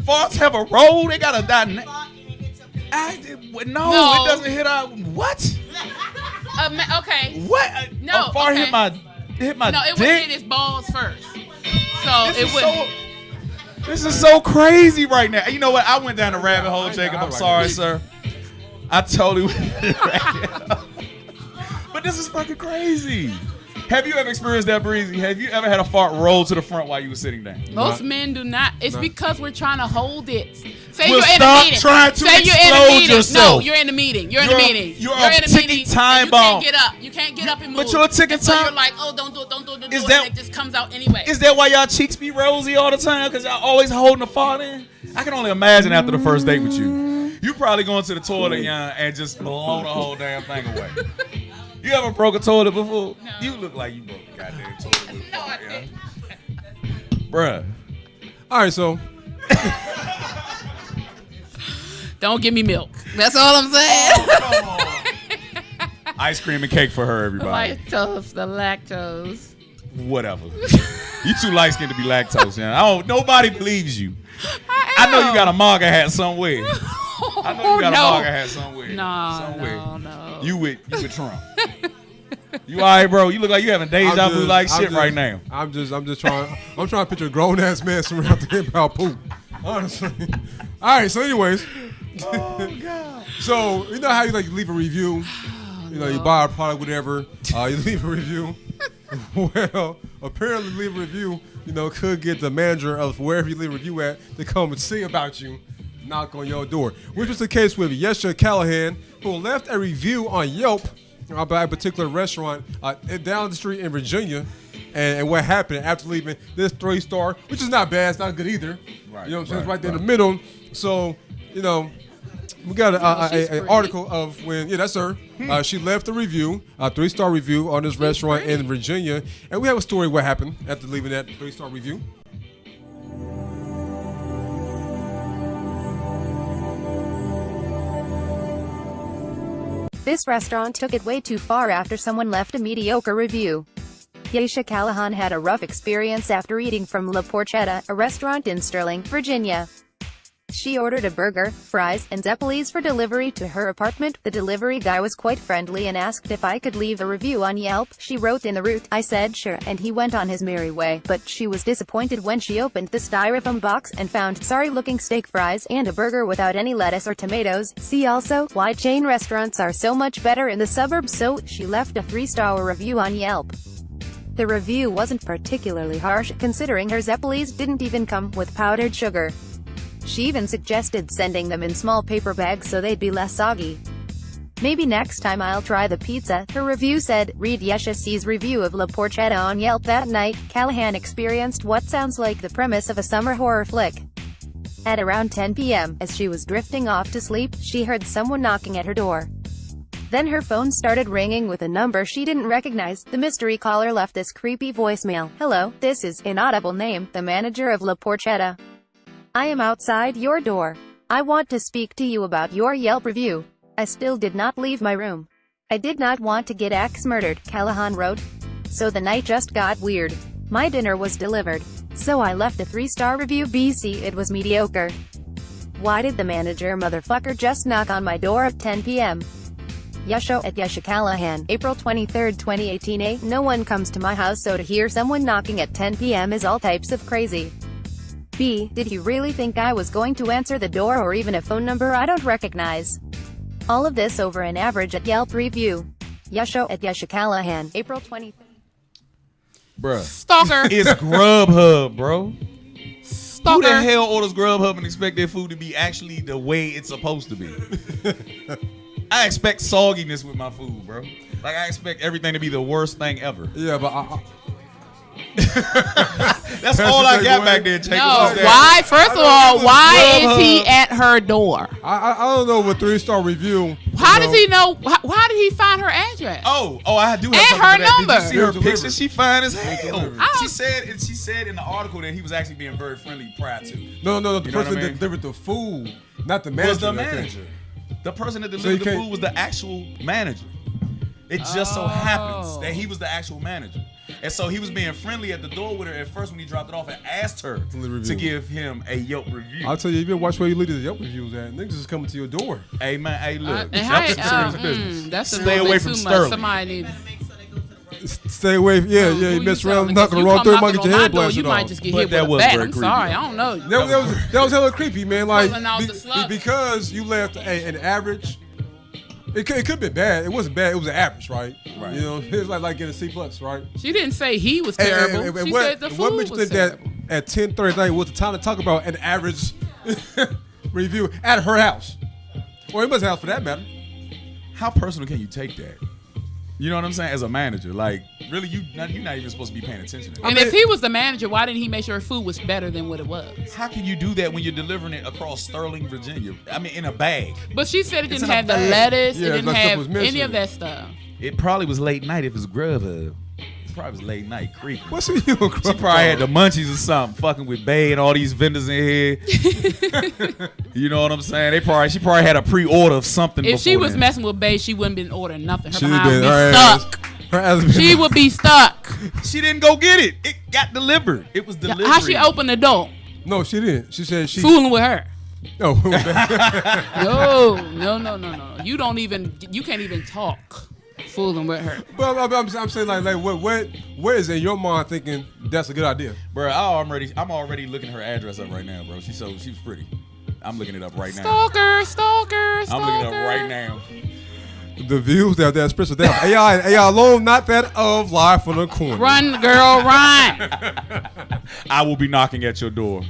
Farts have a roll. They got a dynamic. No, it doesn't hit out. What? Okay. What? No. A fart okay. hit my No, it would dick. hit his balls first. So This it is would. This is so crazy right now. You know what? I went down the rabbit hole, Jacob. I'm sorry, sir. I totally went But this is fucking crazy. Have you ever experienced that, Breezy? Have you ever had a fart roll to the front while you were sitting down? Most men do not. It's because we're trying to hold it. Say Well, you're in a stop meeting. trying to Say you're in a explode meeting. yourself. No, you're in a meeting. You're in a You're- meeting. you're You're a in a ticking meeting. time and you bomb. can't get up. You can't get up and move. But you're a ticking And so time- you're like, oh, don't do it. Is it. that- And it just comes out anyway. Is that why y'all cheeks be rosy all the time? Because y'all always holding the fart in? I can only imagine after the first date with you. You probably going to the toilet, young, and just blow the whole damn thing away. You ever broke a toilet before? No. You look like you broke a goddamn toilet before. No, I didn't. Bruh. All right, so Don't give me milk. That's all I'm saying. Oh, ice cream and cake for her, everybody. Lactose, the lactose. Whatever. You too light skinned to be lactose, young. Nobody believes you. I know you got a MAGA hat somewhere. I know you got a MAGA hat somewhere. No. You with Trump. You all right, bro? You look like you having deja vu like shit right now. I'm just trying. I'm trying to picture a grown ass man surrounded about poop. Honestly. All right. So, anyways, Oh God. So you know how you leave a review. You know, you buy a product, whatever. You leave a review. Well, apparently, leave a review. Could get the manager of wherever you leave a review at to come and see about you, knock on your door. Which was the case with Yesha Callahan, who left a review on Yelp about a particular restaurant down the street in Virginia. And what happened after leaving this 3-star, which is not bad, it's not good either. Right, what I'm saying? It's right there in the middle. So, we got an article of when, that's her. She left a review, a 3-star review on this restaurant in Virginia. And we have a story of what happened after leaving that 3-star review. This restaurant took it way too far after someone left a mediocre review. Yesha Callahan had a rough experience after eating from La Porchetta, a restaurant in Sterling, Virginia. She ordered a burger, fries, and Zeppelis for delivery to her apartment. The delivery guy was quite friendly and asked if I could leave a review on Yelp. She wrote in the route. I said sure, and he went on his merry way. But she was disappointed when she opened the styrofoam box and found sorry-looking steak fries and a burger without any lettuce or tomatoes. See also, why chain restaurants are so much better in the suburbs. So, she left a 3-star review on Yelp. The review wasn't particularly harsh, considering her Zeppelis didn't even come with powdered sugar. She even suggested sending them in small paper bags so they'd be less soggy. Maybe next time I'll try the pizza, her review said. Read Yesha C's review of La Porchetta on Yelp. That night, Callahan experienced what sounds like the premise of a summer horror flick. At around 10 p.m., as she was drifting off to sleep, she heard someone knocking at her door. Then her phone started ringing with a number she didn't recognize. The mystery caller left this creepy voicemail. Hello, this is inaudible name, the manager of La Porchetta. I am outside your door. I want to speak to you about your Yelp review. I still did not leave my room. I did not want to get axe murdered, Callahan wrote. So the night just got weird. My dinner was delivered. So I left a 3-star review. BC, it was mediocre. Why did the manager motherfucker just knock on my door at 10 p.m.? Yesha at Yesha Callahan, April 23, 2018. A. No one comes to my house, so to hear someone knocking at 10 p.m. is all types of crazy. B. Did he really think I was going to answer the door or even a phone number I don't recognize? All of this over an average at Yelp review. Yesha at Yesha Callahan, April 23. Bruh. Stalker. It's Grubhub, bro. Stalker. Who the hell orders Grubhub and expect their food to be actually the way it's supposed to be? I expect sogginess with my food, bro. Like, I expect everything to be the worst thing ever. Yeah, but that's all I got back there. No, why? First of all, why is he at her door? I don't know what 3-star review. How does he know? Why did he find her address? I do have and something her for that. number. Did you see her picture? She fine as hell. Oh. She said in the article that he was actually being very friendly prior to. No. The person that delivered the food, not the manager. Was the manager. The person that delivered the food was the actual manager. It just so happens that he was the actual manager. And so he was being friendly at the door with her at first when he dropped it off and asked her to give him a Yelp review. I'll tell you, you better watch where you leave the Yelp reviews at. Niggas is coming to your door. Hey, man, hey, look. That's some serious business. That's Stay away from Sterling. Somebody need. Stay away. You mess around, knocking the wrong through, might get your head blasted off. You might just get hit with a bat. I'm sorry, I don't know. That was hella creepy, man. Like the because you left an average. It could have been bad. It wasn't bad. It was an average, right? Right. You know, it was like getting a C+, right? She didn't say he was terrible. She said the food was terrible. That at 10:30 at night was the time to talk about an average review at her house, or anybody's house for that matter. How personal can you take that? You know what I'm saying? As a manager, like, really, you're not even supposed to be paying attention to that. And if he was the manager, why didn't he make sure food was better than what it was? How can you do that when you're delivering it across Sterling, Virginia? I mean, in a bag. But she said it didn't have the lettuce. It didn't have any of that stuff. It probably was late night if it's Grubhub. It probably was late night creeping. What's with you? She probably had the munchies or something, fucking with Bay and all these vendors in here. You know what I'm saying? She probably had a pre-order of something. If she was then. messing with Bay, she wouldn't been ordering nothing. Her She'd behind would be stuck. She would be stuck. She didn't go get it. It got delivered. It was delivered. How she opened the door? No, she didn't. She said she fooling with her. No. No. You can't even talk. Fooling with her. But I'm saying like where is in your mind thinking that's a good idea, bro? I'm already looking her address up right now, bro. She was pretty. I'm looking it up right now. Stalker. I'm looking it up right now. The views that expressed with that AI alone, not that of Live from the Corner. Run, girl, run. I will be knocking at your door.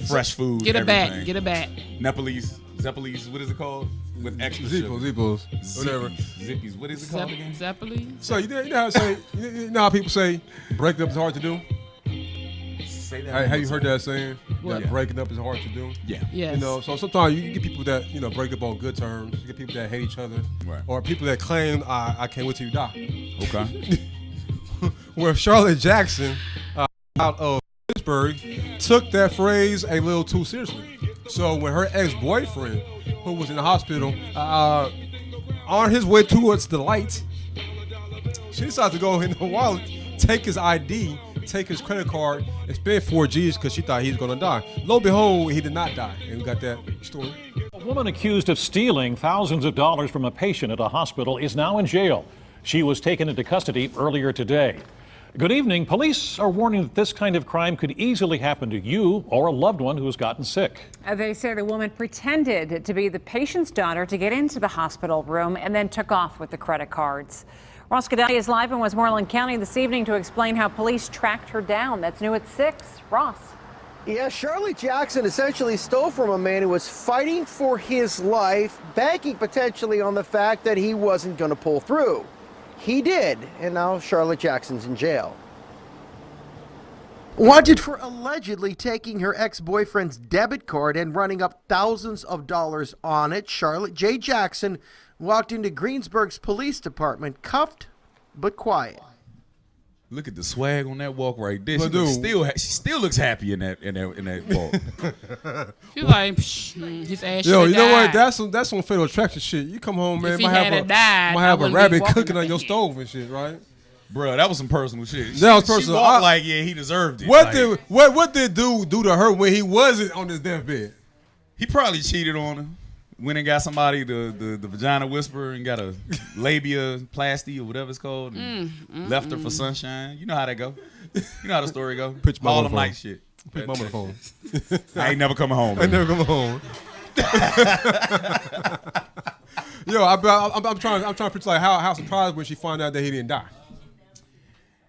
Fresh food. Get a everything. bat. Get a bat. Nepalese, Zeppelese, what is it called? With extra sugar. Zippos, whatever. Zippies, what is it called again? Zeppelin. So you know how you know how people say breaking up is hard to do? Say that. Have you heard that saying? What? That breaking up is hard to do? Yeah. Yes. You know, so sometimes you get people that, break up on good terms. You get people that hate each other. Right. Or people that claim, I can't wait till you die. Okay. Where Charlotte Jackson, out of Pittsburgh, took that phrase a little too seriously. So when her ex-boyfriend, who was in the hospital, on his way towards the light, she decided to go in the wallet, take his ID, take his credit card, and spend 4 G's because she thought he was going to die. Lo and behold, he did not die. And we got that story. A woman accused of stealing thousands of dollars from a patient at a hospital is now in jail. She was taken into custody earlier today. Good evening. Police are warning that this kind of crime could easily happen to you or a loved one who has gotten sick. They say the woman pretended to be the patient's daughter to get into the hospital room and then took off with the credit cards. Ross Cadelli is live in Westmoreland County this evening to explain how police tracked her down. That's new at 6. Ross. Yeah, Charlotte Jackson essentially stole from a man who was fighting for his life, banking potentially on the fact that he wasn't going to pull through. He did, and now Charlotte Jackson's in jail. Wanted for allegedly taking her ex-boyfriend's debit card and running up thousands of dollars on it, Charlotte J. Jackson walked into Greensburg's police department cuffed but quiet. Look at the swag on that walk right there. But She still looks happy in that walk. She's like, his ass. Yo, you know died. what? That's some fatal attraction shit. You come home, man, If he might had have died, a I wouldn't be rabbit walking cooking up on your in here. stove and shit, right? Bro, that was some personal shit. That was She personal. walked like, yeah, he deserved it. What did dude do to her when he wasn't on his deathbed? He probably cheated on her. Went and got somebody, the vagina whisperer, and got a labia plasty or whatever it's called, and left her for sunshine. You know how that go. You know how the story go. Put your mama All on them the night phone. shit. Put your mama on the phone. I ain't never coming home. I never come home. Yo, I'm trying to picture like how surprised when she found out that he didn't die.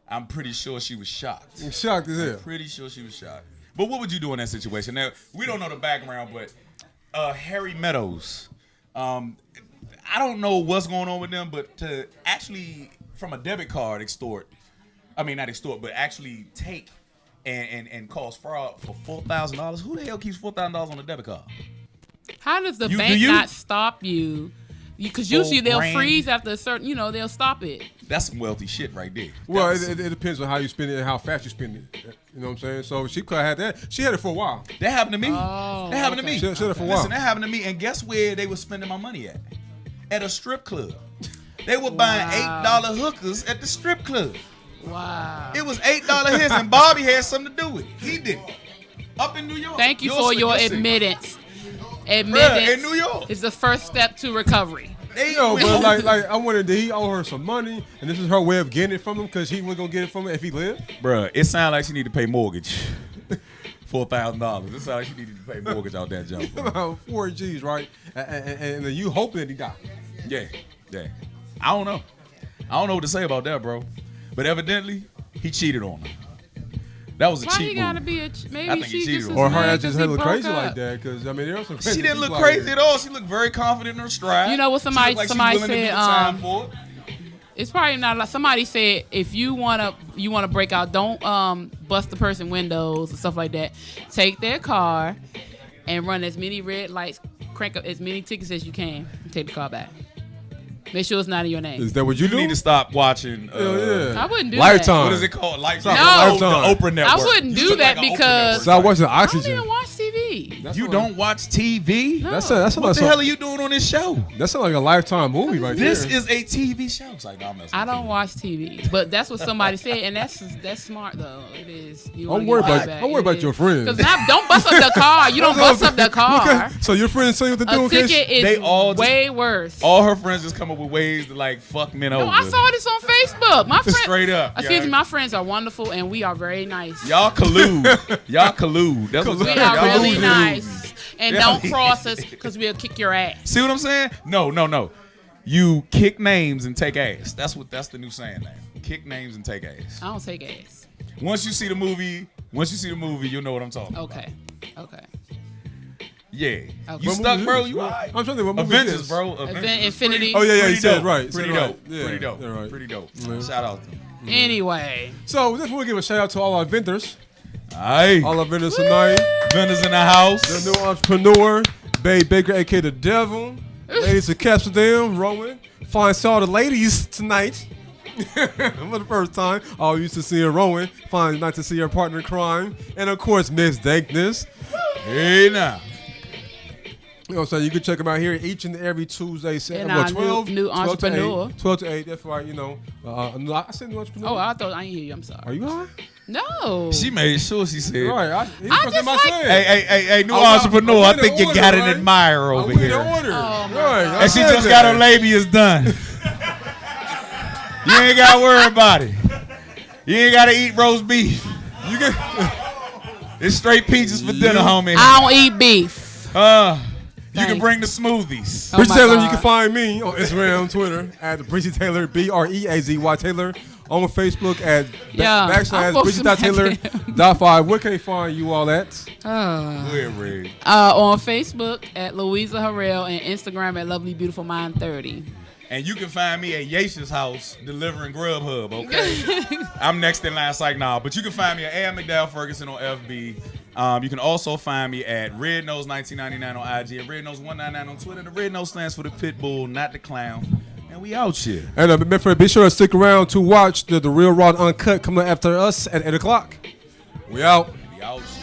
I'm pretty sure she was shocked. I'm shocked as hell. I'm pretty sure she was shocked. But what would you do in that situation? Now, we don't know the background, but Harry Meadows, I don't know what's going on with them, but to actually, from a debit card, but actually take and cause fraud for $4,000. Who the hell keeps $4,000 on a debit card? How does the bank not stop you? Because usually they'll freeze after a certain, they'll stop it. That's some wealthy shit right there. Well, it depends on how you spend it and how fast you spend it. You know what I'm saying? So she could have had that. She had it for a while. That happened to me. Oh, That happened to me. She had it for a while. Listen, that happened to me. And guess where they were spending my money at? At a strip club. They were buying $8 hookers at the strip club. Wow. It was $8 hits, and Bobby had something to do with it. He did it. Up in New York. Thank you for your admittance. Bruh, in New York. Is the first step to recovery. But like I wondered, did he owe her some money, and this is her way of getting it from him because he wasn't gonna get it from her if he lived? Bruh, it sounds like she need to pay mortgage. $4,000. It sounds like she needed to pay mortgage out that jump. About 4 G's, right? And you hoping that he died. Yeah. I don't know. I don't know what to say about that, bro. But evidently, he cheated on her. That was a Why cheat he gotta move. be I maybe think she he cheated just on Or her. her mad ass just 'cause he look broke crazy up. like that, because I mean there was some crazy She didn't look people out crazy here. at all. She looked very confident in her stride. You know what She looked like somebody she's willing to said? give the time for it. It's probably not like somebody said if you wanna break out, don't bust the person windows and stuff like that. Take their car and run as many red lights, crank up as many tickets as you can, and take the car back. Make sure it's not in your name. Is that what you do? You need to stop watching. I wouldn't do Lifetime. that. What is it called? Lifetime. No. The Oprah Network. I wouldn't You do took that like an Oprah because Network. Stop watching I don't Oxygen. even watch TV. You don't watch TV? No. That's not What the like hell are you doing on this show? That sounds like a Lifetime movie right This there. is a TV show. It's like, no, I'm messing I with don't you. watch TV, but that's what somebody said, and that's smart though. It is. You wanna Don't worry get your about back. don't worry It about is. your friends. Cause now, don't bust up the car. You don't bust up the car. Okay, so your friends tell you what to do. A in case- ticket is They all just- way worse. All her friends just come up with ways to like fuck men over. No, I saw this on Facebook. My friend, Straight up. Excuse yeah. me, my friends are wonderful, and we are very nice. Y'all collude. Y'all collude. That's what's We up. are Y'all really collude. nice. And don't cross us because we'll kick your ass. See what I'm saying? No. You kick names and take ass. That's the new saying now. Kick names and take ass. I don't take ass. Once you see the movie, you'll know what I'm talking about. Okay. Yeah. Okay. You stuck, bro? You all right? I'm trying to think what movie Avengers, it is. bro. Infinity. Oh yeah, he said dope. right. Pretty said dope. right. Yeah, Pretty dope. yeah, right. Pretty dope. Yeah. Shout out to him. Anyway. So just want to give a shout out to all our vendors. Aye. All our vendors tonight. Vendors in the house. The new entrepreneur, Babe Baker, aka the Devil. Ladies of Amsterdam, Rowan. Fine saw the ladies tonight. For the first time. All used to see her Rowan. Fine nice to see her partner in crime. And of course, Miss Dankness. Hey now. You know what I'm saying? You can check them out here each and every Tuesday. And our 12, new 12 to entrepreneur. 8, 12 to 8, that's right, you know. I said new entrepreneur. Oh, I thought I didn't hear you. I'm sorry. Are you high? No. She made sure she said. Right. I just like. Hey, new entrepreneur. I think you got an admirer over here. Oh, Right. And she just got her labias done. You ain't got to worry about it. You ain't got to eat roast beef. You get. It's straight peaches for dinner, homie. I don't eat beef. You can bring the smoothies. Oh Breezy my Taylor, God. you can find me on Instagram, Twitter at Breezy Taylor, BREAZY Taylor. On Facebook at Yeah, I'm backslash gonna smack Breezy.Taylor.5. Where can they find you all at? Where, Red? On Facebook at Louisa Harrell and Instagram at Lovely Beautiful Mind 30. And you can find me at Yasha's house delivering Grubhub, okay? I'm next in line, psych now. But you can find me at A.M. McDowell Ferguson on FB. You can also find me at Red Nose 1999 on IG and Red Nose 199 on Twitter. The Red Nose stands for the pit bull, not the clown. And we out here. And be sure to stick around to watch the Real Raw Uncut coming after us at 8 o'clock. We out. We out here.